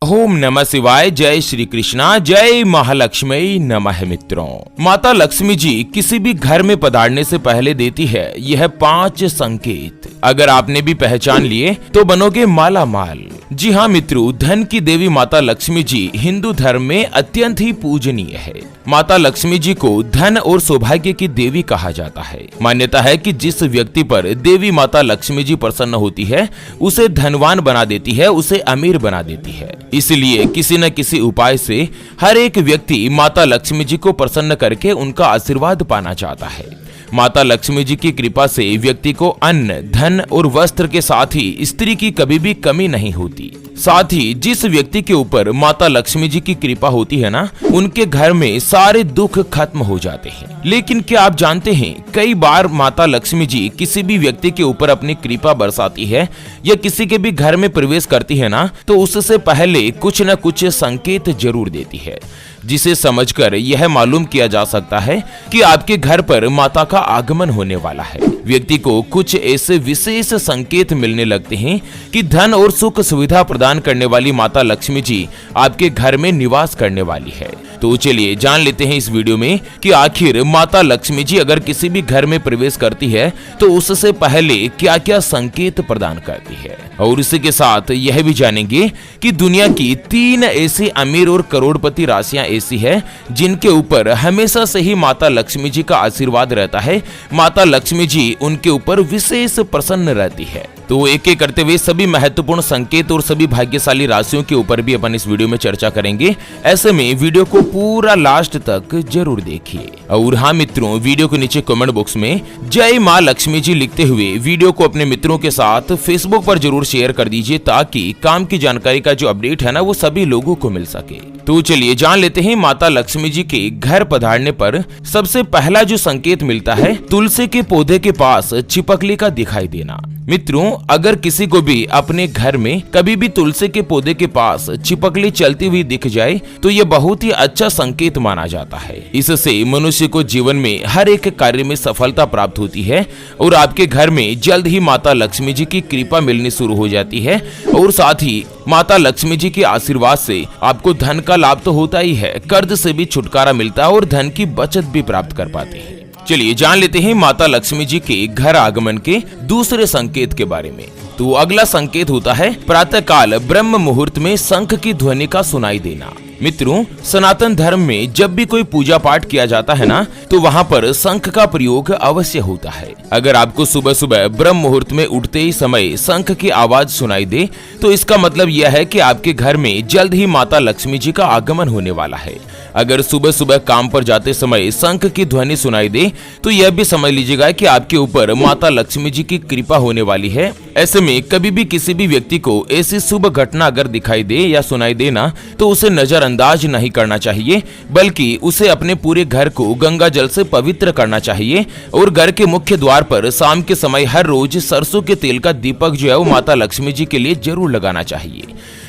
ओम नमः शिवाय। जय श्री कृष्णा। जय महालक्ष्मी नमः। मित्रों, माता लक्ष्मी जी किसी भी घर में पधारने से पहले देती है यह 5 संकेत। अगर आपने भी पहचान लिए तो बनोगे माला माल। जी हाँ मित्रों, धन की देवी माता लक्ष्मी जी हिंदू धर्म में अत्यंत ही पूजनीय है। माता लक्ष्मी जी को धन और सौभाग्य की देवी कहा जाता है। मान्यता है कि जिस व्यक्ति पर देवी माता लक्ष्मी जी प्रसन्न होती है उसे धनवान बना देती है, उसे अमीर बना देती है। इसलिए किसी न किसी उपाय से हर एक व्यक्ति माता लक्ष्मी जी को प्रसन्न करके उनका आशीर्वाद पाना चाहता है। माता लक्ष्मी जी की कृपा से व्यक्ति को अन्न, धन और वस्त्र के साथ ही स्त्री की कभी भी कमी नहीं होती। साथ ही जिस व्यक्ति के ऊपर माता लक्ष्मी जी की कृपा होती है ना, उनके घर में सारे दुख खत्म हो जाते हैं। लेकिन क्या आप जानते हैं, कई बार माता लक्ष्मी जी किसी भी व्यक्ति के ऊपर अपनी कृपा बरसाती है या किसी के भी घर में प्रवेश करती है ना, तो उससे पहले कुछ न कुछ संकेत जरूर देती है, जिसे समझकर यह मालूम किया जा सकता है कि आपके घर पर माता का आगमन होने वाला है। व्यक्ति को कुछ ऐसे विशेष संकेत मिलने लगते हैं कि धन और सुख सुविधा प्रदान करने वाली माता लक्ष्मी जी आपके घर में निवास करने वाली है। तो चलिए जान लेते हैं इस वीडियो में कि आखिर माता लक्ष्मी जी अगर किसी भी घर में प्रवेश करती है तो उससे पहले क्या क्या संकेत प्रदान करती है। और इसी के साथ यह भी जानेंगे कि दुनिया की 3 ऐसी अमीर और करोड़पति राशियां ऐसी है जिनके ऊपर हमेशा से ही माता लक्ष्मी जी का आशीर्वाद रहता है। माता लक्ष्मी जी उनके ऊपर विशेष प्रसन्न रहती है। तो एक एक करते हुए सभी महत्वपूर्ण संकेत और सभी भाग्यशाली राशियों के ऊपर भी अपन इस वीडियो में चर्चा करेंगे। ऐसे में वीडियो को पूरा लास्ट तक जरूर देखिए। और हाँ मित्रों, वीडियो के नीचे कमेंट बॉक्स में जय माँ लक्ष्मी जी लिखते हुए वीडियो को अपने मित्रों के साथ फेसबुक पर जरूर शेयर कर दीजिए, ताकि काम की जानकारी का जो अपडेट है ना, वो सभी लोगों को मिल सके। तो चलिए जान लेते हैं माता लक्ष्मी जी के घर पधारने पर सबसे पहला जो संकेत मिलता है, तुलसी के पौधे के पास छिपकली का दिखाई देना। मित्रों, अगर किसी को भी अपने घर में कभी भी तुलसी के पौधे के पास छिपकली चलती हुई दिख जाए तो ये बहुत ही अच्छा संकेत माना जाता है। इससे मनुष्य को जीवन में हर एक कार्य में सफलता प्राप्त होती है और आपके घर में जल्द ही माता लक्ष्मी जी की कृपा मिलनी शुरू हो जाती है। और साथ ही माता लक्ष्मी जी के आशीर्वाद से आपको धन का लाभ तो होता ही है, कर्ज से भी छुटकारा मिलता है और धन की बचत भी प्राप्त कर पाते हैं। चलिए जान लेते हैं माता लक्ष्मी जी के घर आगमन के दूसरे संकेत के बारे में। तो अगला संकेत होता है प्रातः काल ब्रह्म मुहूर्त में शंख की ध्वनि का सुनाई देना। मित्रों, सनातन धर्म में जब भी कोई पूजा पाठ किया जाता है ना, तो वहाँ पर शंख का प्रयोग अवश्य होता है। अगर आपको सुबह सुबह ब्रह्म मुहूर्त में उठते ही समय शंख की आवाज सुनाई दे तो इसका मतलब यह है कि आपके घर में जल्द ही माता लक्ष्मी जी का आगमन होने वाला है। अगर सुबह सुबह काम पर जाते समय शंख की ध्वनि सुनाई दे तो यह भी समझ लीजिएगा कि आपके ऊपर माता लक्ष्मी जी की कृपा होने वाली है। ऐसे में कभी भी किसी भी व्यक्ति को ऐसी शुभ घटना अगर दिखाई दे या सुनाई दे ना, तो उसे नजरअंदाज नहीं करना चाहिए, बल्कि उसे अपने पूरे घर को गंगा जल से पवित्र करना चाहिए। और घर के मुख्य द्वार पर शाम के समय हर रोज सरसों के तेल का दीपक जो है वो माता लक्ष्मी जी के लिए जरूर लगाना चाहिए,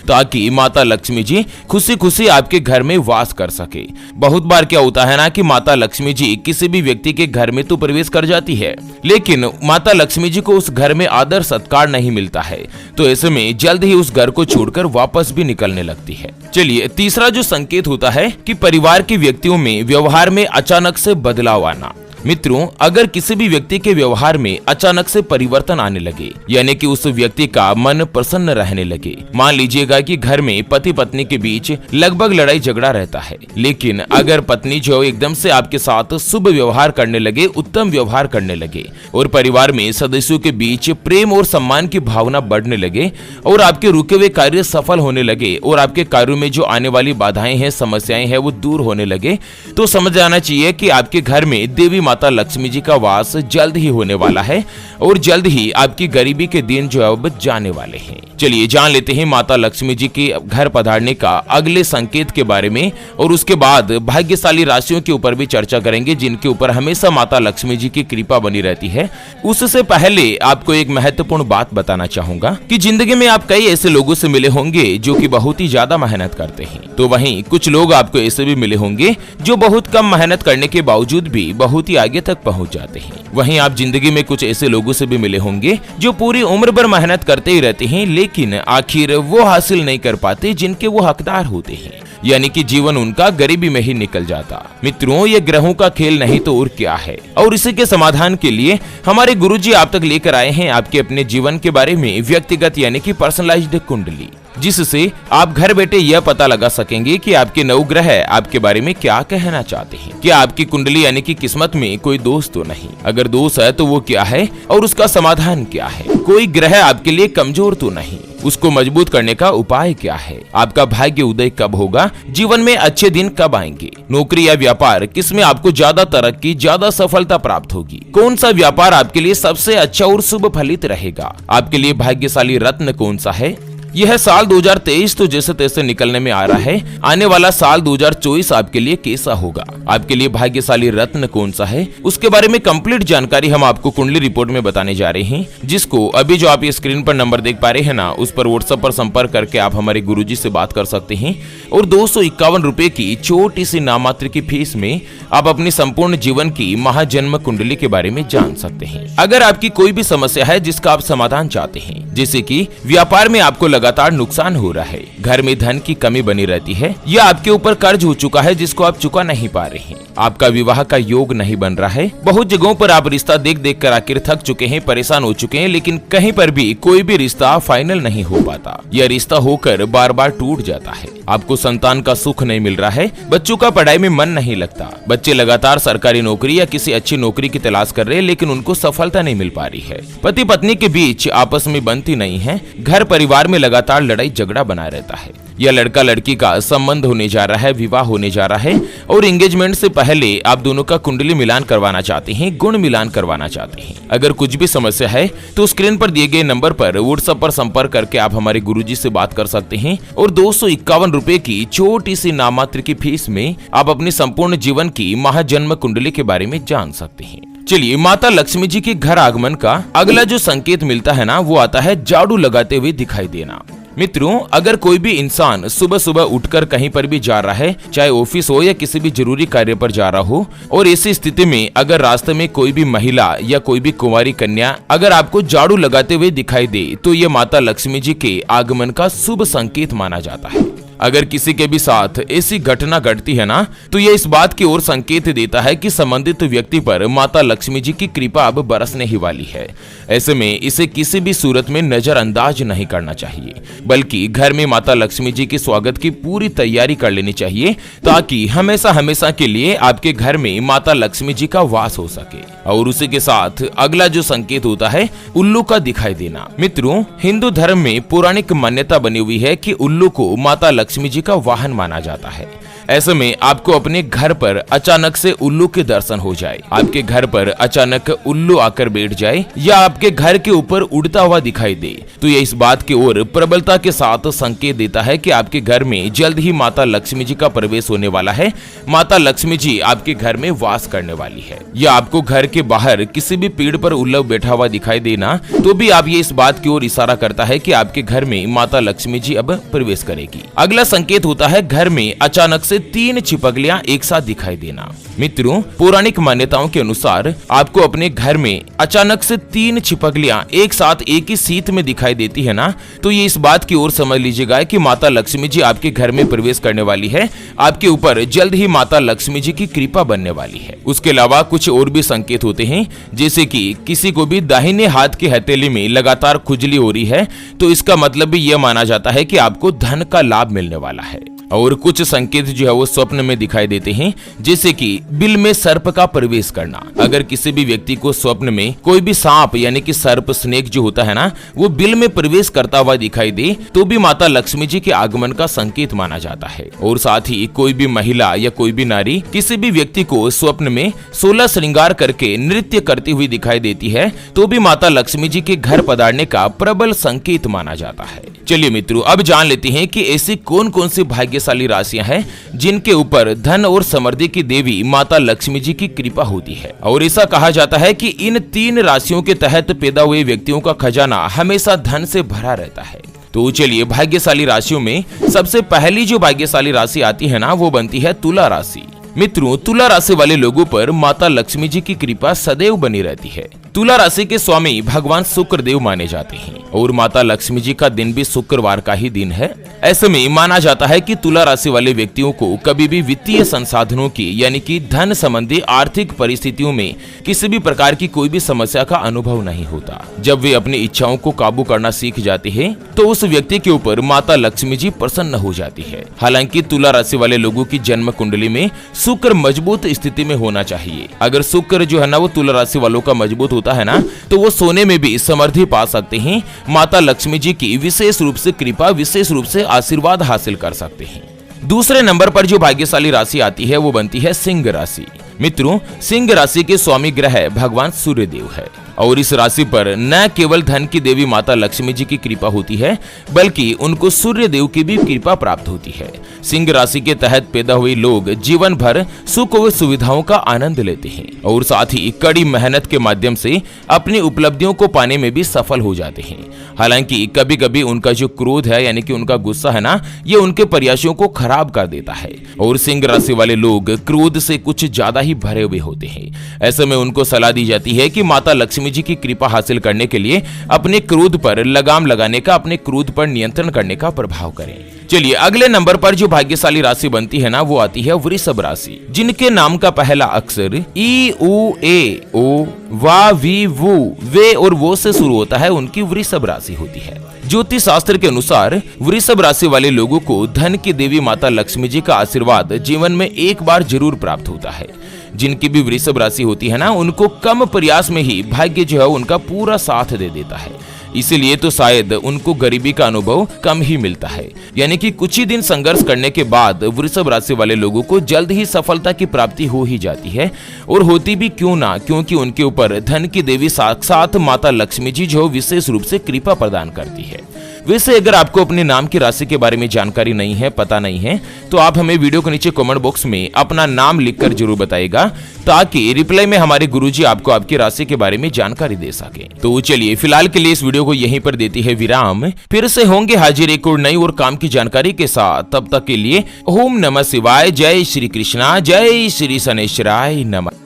ताकि माता लक्ष्मी जी खुशी खुशी आपके घर में वास कर सके। बहुत बार क्या होता है ना कि माता लक्ष्मी जी किसी भी व्यक्ति के घर में तो प्रवेश कर जाती है, लेकिन माता लक्ष्मी जी को उस घर में आदर सत्कार नहीं मिलता है। तो ऐसे में जल्द ही उस घर को छोड़कर वापस भी निकलने लगती है। चलिए तीसरा जो संकेत होता है कि परिवार के व्यक्तियों में व्यवहार में अचानक से बदलाव आना। मित्रों, अगर किसी भी व्यक्ति के व्यवहार में अचानक से परिवर्तन आने लगे, यानी कि उस व्यक्ति का मन प्रसन्न रहने लगे। मान लीजिएगा कि घर में पति पत्नी के बीच लगभग लड़ाई झगड़ा रहता है, लेकिन अगर पत्नी जो एकदम से आपके साथ शुभ व्यवहार करने लगे, उत्तम व्यवहार करने लगे और परिवार में सदस्यों के बीच प्रेम और सम्मान की भावना बढ़ने लगे और आपके रुके हुए कार्य सफल होने लगे और आपके कार्यों में जो आने वाली बाधाएं हैं, समस्याएं हैं, वो दूर होने लगे, तो समझ जाना चाहिए कि आपके घर में देवी माता लक्ष्मी जी का वास जल्द ही होने वाला है और जल्द ही आपकी गरीबी के दिन जो है अब जाने वाले हैं। चलिए जान लेते हैं माता लक्ष्मी जी के घर पधारने का अगले संकेत के बारे में और उसके बाद भाग्यशाली राशियों के ऊपर भी चर्चा करेंगे जिनके ऊपर हमेशा माता लक्ष्मी जी की कृपा बनी रहती है। उससे पहले आपको एक महत्वपूर्ण बात बताना चाहूंगा कि जिंदगी में आप कई ऐसे लोगों से मिले होंगे जो कि बहुत ही ज्यादा मेहनत करते हैं, तो वहीं कुछ लोग आपको ऐसे भी मिले होंगे जो बहुत कम मेहनत करने के बावजूद भी बहुत ही आगे तक पहुंच जाते हैं। वहीं आप जिंदगी में कुछ ऐसे लोगों से भी मिले होंगे जो पूरी उम्र भर मेहनत करते ही रहते हैं, लेकिन आखिर वो हासिल नहीं कर पाते जिनके वो हकदार होते हैं, यानी कि जीवन उनका गरीबी में ही निकल जाता। मित्रों, ये ग्रहों का खेल नहीं तो और क्या है। और इसी के समाधान के लिए हमारे गुरुजी आप तक लेकर आए हैं आपके अपने जीवन के बारे में व्यक्तिगत यानी कि पर्सनलाइज्ड कुंडली, जिससे आप घर बैठे यह पता लगा सकेंगे कि आपके नवग्रह आपके बारे में क्या कहना चाहते हैं। क्या आपकी कुंडली यानी कि किस्मत में कोई दोष तो नहीं? अगर दोष है तो वो क्या है और उसका समाधान क्या है? कोई ग्रह आपके लिए कमजोर तो नहीं, उसको मजबूत करने का उपाय क्या है? आपका भाग्य उदय कब होगा? जीवन में अच्छे दिन कब आएंगे? नौकरी या व्यापार किसमें आपको ज्यादा तरक्की, ज्यादा सफलता प्राप्त होगी? कौन सा व्यापार आपके लिए सबसे अच्छा और शुभ फलित रहेगा? आपके लिए भाग्यशाली रत्न कौन सा है? यह साल 2023 तो जैसे तैसे निकलने में आ रहा है। आने वाला साल 2024 आपके लिए कैसा होगा? आपके लिए भाग्यशाली रत्न कौन सा है? उसके बारे में कंप्लीट जानकारी हम आपको कुंडली रिपोर्ट में बताने जा रहे हैं, जिसको अभी जो आप ये स्क्रीन पर नंबर देख पा रहे हैं ना, उस पर व्हाट्सएप पर संपर्क करके आप हमारे गुरुजी से बात कर सकते हैं और 251 रुपए की छोटी सी नामात्र की फीस में आप अपनी संपूर्ण जीवन की महाजन्म कुंडली के बारे में जान सकते हैं। अगर आपकी कोई भी समस्या है जिसका आप समाधान चाहते हैं, जैसे कि व्यापार में आपको लगातार नुकसान हो रहा है, घर में धन की कमी बनी रहती है, या आपके ऊपर कर्ज हो चुका है जिसको आप चुका नहीं पा रहे हैं, आपका विवाह का योग नहीं बन रहा है, बहुत जगहों पर आप रिश्ता देख देख कर आखिर थक चुके हैं, परेशान हो चुके हैं, लेकिन कहीं पर भी कोई भी रिश्ता फाइनल नहीं हो पाता, यह रिश्ता होकर बार बार टूट जाता है, आपको संतान का सुख नहीं मिल रहा है, बच्चों का पढ़ाई में मन नहीं लगता, बच्चे लगातार सरकारी नौकरी या किसी अच्छी नौकरी की तलाश कर रहे हैं लेकिन उनको सफलता नहीं मिल पा रही है, पति पत्नी के बीच आपस में बनती नहीं है, घर परिवार में लगातार लड़ाई झगड़ा बना रहता है, या लड़का लड़की का संबंध होने जा रहा है, विवाह होने जा रहा है और एंगेजमेंट से पहले आप दोनों का कुंडली मिलान करवाना चाहते हैं, गुण मिलान करवाना चाहते हैं। अगर कुछ भी समस्या है तो स्क्रीन पर दिए गए नंबर पर व्हाट्सएप पर संपर्क करके आप हमारे गुरुजी से बात कर सकते हैं और 251 रुपए की छोटी सी नामात्र की फीस में आप अपनी संपूर्ण जीवन की महाजन्म कुंडली के बारे में जान सकते हैं। चलिए, माता लक्ष्मी जी के घर आगमन का अगला जो संकेत मिलता है ना, वो आता है झाड़ू लगाते हुए दिखाई देना। मित्रों, अगर कोई भी इंसान सुबह सुबह उठकर कहीं पर भी जा रहा है, चाहे ऑफिस हो या किसी भी जरूरी कार्य पर जा रहा हो, और ऐसी स्थिति में अगर रास्ते में कोई भी महिला या कोई भी कुंवारी कन्या अगर आपको झाड़ू लगाते हुए दिखाई दे, तो ये माता लक्ष्मी जी के आगमन का शुभ संकेत माना जाता है। अगर किसी के भी साथ ऐसी घटना घटती है ना, तो यह इस बात की ओर संकेत देता है कि संबंधित व्यक्ति पर माता लक्ष्मी जी की कृपा अब बरसने ही वाली है। ऐसे में इसे किसी भी सूरत में नजरअंदाज नहीं करना चाहिए, बल्कि घर में माता लक्ष्मी जी के स्वागत की पूरी तैयारी कर लेनी चाहिए, ताकि हमेशा हमेशा के लिए आपके घर में माता लक्ष्मी जी का वास हो सके। और उसी के साथ अगला जो संकेत होता है उल्लू का दिखाई देना। मित्रों, हिंदू धर्म में पौराणिक मान्यता बनी हुई है कि उल्लू को माता लक्ष्मी जी का वाहन माना जाता है। ऐसे में आपको अपने घर पर अचानक से उल्लू के दर्शन हो जाए, आपके घर पर अचानक उल्लू आकर बैठ जाए या आपके घर के ऊपर उड़ता हुआ दिखाई दे, तो यह इस बात की ओर प्रबलता के साथ संकेत देता है कि आपके घर में जल्द ही माता लक्ष्मी जी का प्रवेश होने वाला है, माता लक्ष्मी जी आपके घर में वास करने वाली है। या आपको घर के बाहर किसी भी पेड़ पर उल्लू बैठा हुआ दिखाई देना, तो भी आप ये इस बात की ओर इशारा करता है कि आपके घर में माता लक्ष्मी जी अब प्रवेश करेगी। अगला संकेत होता है घर में अचानक से 3 छिपकलियां एक साथ दिखाई देना। मित्रों, पौराणिक मान्यताओं के अनुसार आपको अपने घर में अचानक से 3 छिपकलियां एक साथ एक ही सीट में दिखाई देती है ना, तो ये इस बात की ओर समझ लीजिएगा कि माता लक्ष्मी जी आपके घर में प्रवेश करने वाली है, आपके ऊपर जल्द ही माता लक्ष्मी जी की कृपा बनने वाली है। उसके अलावा कुछ और भी संकेत होते हैं, जैसे कि किसी को भी दाहिने हाथ की हथेली में लगातार खुजली हो रही है, तो इसका मतलब भी यह माना जाता है कि आपको धन का लाभ मिलने वाला है। और कुछ संकेत जो है वो स्वप्न में दिखाई देते हैं, जैसे कि बिल में सर्प का प्रवेश करना। अगर किसी भी व्यक्ति को स्वप्न में कोई भी सांप यानी कि सर्प, स्नेक जो होता है ना, वो बिल में प्रवेश करता हुआ दिखाई दे, तो भी माता लक्ष्मी जी के आगमन का संकेत माना जाता है। और साथ ही कोई भी महिला या कोई भी नारी किसी भी व्यक्ति को स्वप्न में 16 श्रृंगार करके नृत्य करती हुई दिखाई देती है, तो भी माता लक्ष्मी जी के घर पधारने का प्रबल संकेत माना जाता है। चलिए मित्रों, अब जान लेते हैं कि ऐसी कौन कौन सी भाग्यशाली राशियां हैं जिनके ऊपर धन और समृद्धि की देवी माता लक्ष्मी जी की कृपा होती है। और ऐसा कहा जाता है कि इन 3 राशियों के तहत पैदा हुए व्यक्तियों का खजाना हमेशा धन से भरा रहता है। तो चलिए, भाग्यशाली राशियों में सबसे पहली जो भाग्यशाली राशि आती है ना, वो बनती है तुला राशि। मित्रों, तुला राशि वाले लोगों पर माता लक्ष्मी जी की कृपा सदैव बनी रहती है। तुला राशि के स्वामी भगवान शुक्रदेव माने जाते हैं और माता लक्ष्मी जी का दिन भी शुक्रवार का ही दिन है। ऐसे में माना जाता है कि तुला राशि वाले व्यक्तियों को कभी भी वित्तीय संसाधनों की यानी कि धन संबंधी आर्थिक परिस्थितियों में किसी भी प्रकार की कोई भी समस्या का अनुभव नहीं होता। जब वे अपनी इच्छाओं को काबू करना सीख जाते हैं तो उस व्यक्ति के ऊपर माता लक्ष्मी जी प्रसन्न हो जाती है। हालांकि तुला राशि वाले लोगों की जन्म कुंडली में शुक्र मजबूत स्थिति में होना चाहिए। अगर शुक्र जो है ना वो तुला राशि वालों का मजबूत होता है ना, तो वो सोने में भी समृद्धि पा सकते हैं। माता लक्ष्मी जी की विशेष रूप से कृपा, विशेष रूप से आशीर्वाद हासिल कर सकते हैं। दूसरे नंबर पर जो भाग्यशाली राशि आती है वो बनती है सिंह राशि। मित्रों, सिंह राशि के स्वामी ग्रह भगवान सूर्यदेव है और इस राशि पर न केवल धन की देवी माता लक्ष्मी जी की कृपा होती है बल्कि उनको सूर्य देव की भी कृपा प्राप्त होती है। सिंह राशि के तहत पैदा हुए लोग जीवन भर सुख और सुविधाओं का आनंद लेते हैं और साथ ही कड़ी मेहनत के माध्यम से अपनी उपलब्धियों को पाने में भी सफल हो जाते हैं। हालांकि कभी कभी उनका जो क्रोध है यानी कि उनका गुस्सा है ना, ये उनके प्रयासों को खराब कर देता है और सिंह राशि वाले लोग क्रोध से कुछ ज्यादा ही भरे हुए होते हैं। ऐसे में उनको सलाह दी जाती है कि माता लक्ष्मी जी की कृपा हासिल करने के लिए अपने क्रोध पर लगाम लगाने का, अपने क्रोध पर नियंत्रण करने का प्रभाव करें। चलिए, अगले नंबर पर जो भाग्यशाली राशि बनती है ना वो आती है वृषभ राशि, जिनके नाम का पहला अक्षर ई उ ए ओ वा वी वु वे और वो से शुरू होता है, उनकी वृषभ राशि होती है। ज्योतिष शास्त्र के अनुसार वृषभ राशि वाले लोगों को धन की देवी माता लक्ष्मी जी का आशीर्वाद जीवन में एक बार जरूर प्राप्त होता है। जिनकी भी वृषभ राशि होती है ना, उनको कम प्रयास में ही भाग्य जो है उनका पूरा साथ दे देता है। इसीलिए तो शायद उनको गरीबी का अनुभव कम ही मिलता है। यानी कि कुछ ही दिन संघर्ष करने के बाद वृषभ राशि वाले लोगों को जल्द ही सफलता की प्राप्ति हो ही जाती है। और होती भी क्यों ना, क्योंकि उनके ऊपर धन की देवी साक्षात माता लक्ष्मी जी जो विशेष रूप से कृपा प्रदान करती है। वैसे अगर आपको अपने नाम की राशि के बारे में जानकारी नहीं है, पता नहीं है, तो आप हमें वीडियो के नीचे कमेंट बॉक्स में अपना नाम लिखकर जरूर बताइएगा, ताकि रिप्लाई में हमारे गुरुजी आपको आपकी राशि के बारे में जानकारी दे सके। तो चलिए, फिलहाल के लिए इस वीडियो को यहीं पर देती है विराम। फिर से होंगे हाजिर एक और नई और काम की जानकारी के साथ। तब तक के लिए ओम नमः शिवाय, जय श्री कृष्णा, जय श्री शनैश्वराय नमः।